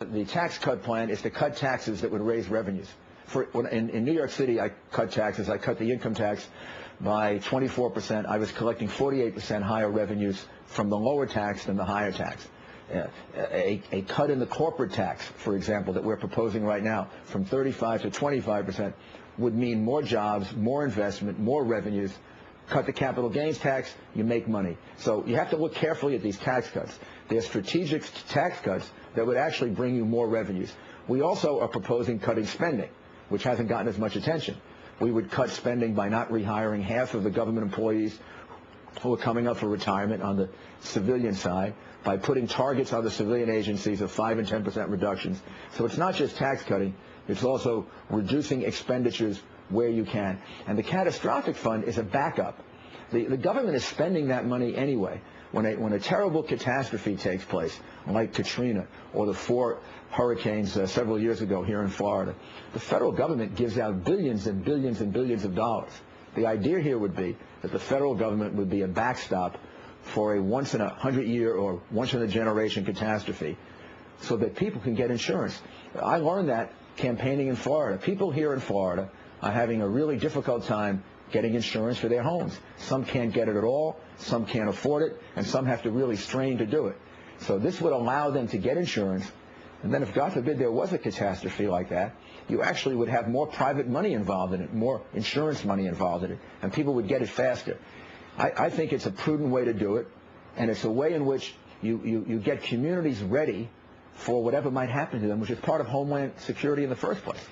The tax cut plan is to cut taxes that would raise revenues. In New York City, I cut taxes. I cut the income tax by 24%. I was collecting 48% higher revenues from the lower tax than the higher tax. A cut in the corporate tax, for example, that we're proposing right now from 35 to 25% would mean more jobs, more investment, more revenues. Cut the capital gains tax, you make money. So you have to look carefully at these tax cuts. They're strategic tax cuts that would actually bring you more revenues. We also are proposing cutting spending, which hasn't gotten as much attention. We would cut spending by not rehiring half of the government employees who are coming up for retirement on the civilian side, by putting targets on the civilian agencies of 5 and 10% reductions. So it's not just tax cutting, it's also reducing expenditures where you can. And the catastrophic fund is a backup. The government is spending that money anyway. When a terrible catastrophe takes place, like Katrina or the 4 hurricanes several years ago here in Florida, the federal government gives out billions and billions and billions of dollars. The idea here would be that the federal government would be a backstop for a once-in-a-100-year or once-in-a-generation catastrophe so that people can get insurance. I learned that campaigning in Florida. People here in Florida are having a really difficult time getting insurance for their homes. Some can't get it at all, some can't afford it, and some have to really strain to do it. So this would allow them to get insurance, and then if, God forbid, there was a catastrophe like that, you actually would have more private money involved in it, more insurance money involved in it, and people would get it faster. I think it's a prudent way to do it, and it's a way in which you get communities ready for whatever might happen to them, which is part of Homeland Security in the first place.